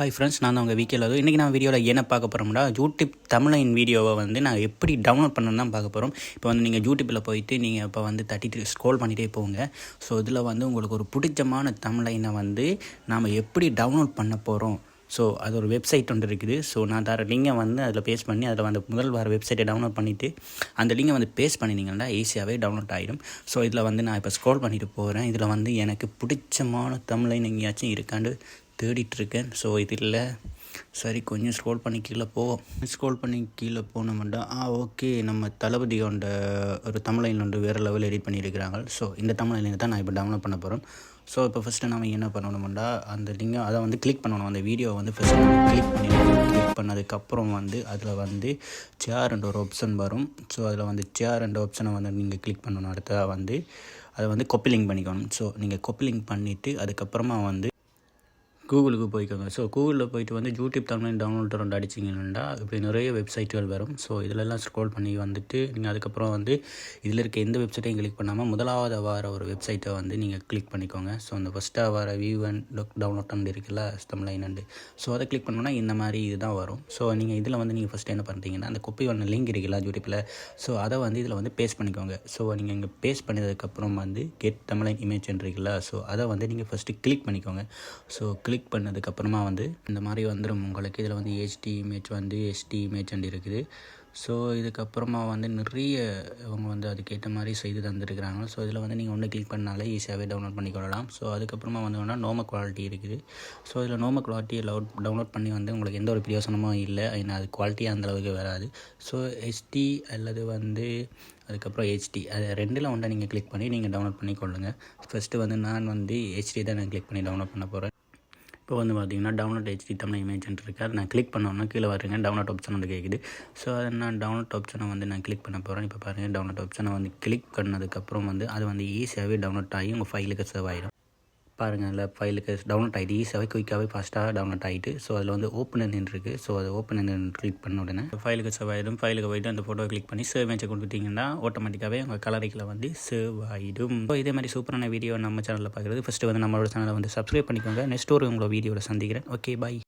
Hi friends, நான் தான் உங்கள் வீக்கில் இன்றைக்கி நான் வீடியோவில் என்ன பார்க்க போகிறோம்னா, யூடியூப் தமிழின் வீடியோவை வந்து நான் எப்படி டவுன்லோட் பண்ணணும்னு தான் பார்க்க போகிறோம். இப்போ வந்து நீங்கள் யூடியூப்பில் போயிட்டு நீங்கள் இப்போ வந்து தட்டிட்டு ஸ்க்ரோல் பண்ணிகிட்டே போங்க. ஸோ இதில் வந்து உங்களுக்கு ஒரு பிடிச்சமான தமிழைனை வந்து நாம் எப்படி டவுன்லோட் பண்ண போகிறோம். ஸோ அது ஒரு வெப்சைட் ஒன்று இருக்குது. ஸோ நான் தர லிங்கை வந்து அதில் பேஸ்ட் பண்ணி அதில் வந்து முதல் வார வெப்சைட்டை டவுன்லோட் பண்ணிவிட்டு அந்த லிங்கை வந்து பேஸ்ட் பண்ணினீங்கன்னா ஈஸியாகவே டவுன்லோட் ஆகிடும். ஸோ இதில் வந்து நான் இப்போ ஸ்க்ரோல் பண்ணிட்டு போகிறேன். இதில் வந்து எனக்கு பிடிச்சமான தமிழை எங்கேயாச்சும் இருக்காண்டு தேடிட்டுருக்கேன். ஸோ இதில் சரி கொஞ்சம் ஸ்க்ரோல் பண்ணி கீழே போவோம். ஸ்க்ரோல் பண்ணி கீழே போனோம்னா ஓகே, நம்ம தளபதி கொண்ட ஒரு தமிழில் ஒன்று வேறு லெவல் எடிட் பண்ணியிருக்கிறாங்க. ஸோ இந்த தமிழில் தான் நான் இப்போ டவுன்லோட் பண்ண போகிறோம். ஸோ இப்போ ஃபஸ்ட்டு நம்ம என்ன பண்ணணும்னா அந்த லிங்கை அதை வந்து கிளிக் பண்ணணும். அந்த வீடியோவை வந்து ஃபஸ்ட்டு நம்ம கிளிக் பண்ணிடணும். கிளிக் பண்ணதுக்கப்புறம் வந்து அதில் வந்து சேர் என்ற ஒரு ஆப்ஷன் வரும். ஸோ அதில் வந்து சேர் என்ற ஆப்ஷனை வந்து நீங்கள் கிளிக் பண்ணணும். அடுத்ததாக வந்து அதை வந்து காப்பி லிங்க் பண்ணிக்கணும். ஸோ நீங்கள் காப்பி லிங்க் பண்ணிவிட்டு அதுக்கப்புறமா வந்து கூகுளுக்கு போய்க்கோங்க. ஸோ கூகுளில் போய்ட்டு வந்து யூடியூப் தமிழ் டவுன்லோடர் ஒன்று அடிச்சிங்கன்னா இப்படி நிறைய வெப்சைட்டுகள் வரும். ஸோ இதிலெல்லாம் ஸ்க்ரோல் பண்ணி வந்துட்டு நீங்கள் அதுக்கப்புறம் வந்து இதில் இருக்க எந்த வெப்சைட்டையும் கிளிக் பண்ணாமல் முதலாவது வார ஒரு வெப்சைட்டை வந்து நீங்கள் கிளிக் பண்ணிக்கோங்க. ஸோ அந்த ஃபஸ்ட்டாக வர வியூ அண்ட் டவுன்லோட் அண்ட் இருக்குல்ல தமிழ் அண்டு, ஸோ அதை கிளிக் பண்ணோன்னா இந்த மாதிரி இதுதான் வரும். ஸோ நீங்கள் இதில் வந்து நீங்கள் ஃபஸ்ட்டு என்ன பண்ணுறீங்கன்னா அந்த காப்பி பண்ண லிங்க் இருக்குல்ல யூடியூப்பில், ஸோ அதை வந்து இதில் வந்து பேஸ்ட் பண்ணிக்கோங்க. ஸோ நீங்கள் இங்கே பேஸ்ட் பண்ணதுக்கப்புறம் வந்து கெட் தமிழ் இமேஜ் இருக்குல்ல, ஸோ அதை வந்து நீங்கள் ஃபஸ்ட்டு கிளிக் பண்ணிக்கோங்க. ஸோ கிளிக் பண்ணதுக்கப்புறமா வந்து இந்த மாதிரி வந்துடும் உங்களுக்கு. இதில் வந்து ஹெச்டி இமேஜ் அண்ட் இருக்குது. ஸோ இதுக்கப்புறமா வந்து நிறைய அவங்க வந்து அதுக்கேற்ற மாதிரி செய்து தந்துருக்குறாங்க. ஸோ இதில் வந்து நீங்கள் ஒன்று கிளிக் பண்ணாலே ஈஸியாகவே டவுன்லோட் பண்ணிக்கொள்ளலாம். ஸோ அதுக்கப்புறமா வந்து நோமோ குவாலிட்டி இருக்குது. ஸோ இதில் நோமோ குவாலிட்டியை டவுன்லோட் பண்ணி வந்து உங்களுக்கு எந்த ஒரு பிரயோசனமும் இல்லை. ஏன்னா அது குவாலிட்டியாக அந்தளவுக்கு வராது. ஸோ ஹெச்டி அல்லது வந்து அதுக்கப்புறம் ஹெச்டி அது ரெண்டில் ஒன்றை நீங்கள் கிளிக் பண்ணி நீங்கள் டவுன்லோட் பண்ணி கொள்ளுங்கள். ஃபஸ்ட்டு வந்து நான் வந்து ஹெச்டி தான் நான் கிளிக் பண்ணி டவுன்லோட் பண்ண போகிறேன். இப்போ வந்து பார்த்தீங்கன்னா டவுன்லோட் ஹெச்டி தமிழ் இமேஜ் இருக்குது. அதை நான் கிளிக் பண்ணோன்னா கீழே வருங்க டவுன்லோட் ஆப்ஷன் வந்து கேட்குது. ஸோ அதை நான் டவுன்லோட் ஆப்ஷனை வந்து நான் கிளிக் பண்ண போகிறேன். இப்போ பாருங்கள், டவுன்லோட் ஆப்ஷனை வந்து கிளிக் பண்ணதுக்கப்புறம் வந்து அது வந்து ஈஸியாகவே டவுன்லோட் ஆகி உங்கள் ஃபைலுக்கு சேவ் ஆகிடும். பாருங்கள், இல்லை ஃபைலுக்கு டவுன்லோட் ஆகிட்டு ஈஸியாகவே குயிக்காகவே ஃபாஸ்ட்டாக டவுன்லோட் ஆகிட்டு. ஸோ அதில் வந்து ஓப்பன் இருக்குது. ஸோ அது ஓப்பன் கிளிக் பண்ண உடனே ஃபைலுக்கு சேவ் ஆகிடும். ஃபைலுக்கு போய்ட்டு அந்த ஃபோட்டோவை கிளிக் பண்ணி சேவ் மேட்சை கொடுத்துட்டிங்கன்னா ஆட்டோமேட்டிக்காகவே உங்கள் கலரிக்கில் வந்து சேவ் ஆகிடும். ஸோ இதே மாதிரி சூப்பரான வீடியோ நம்ம சேனலில் பார்க்குறது ஃபஸ்ட்டு வந்து நம்மளோட சேனலை வந்து சப்ஸ்கிரைப் பண்ணிக்கோங்க. நெக்ஸ்ட் ஒரு உங்களோட வீடியோவில் சந்திக்கிறேன். ஓகே, பாய்.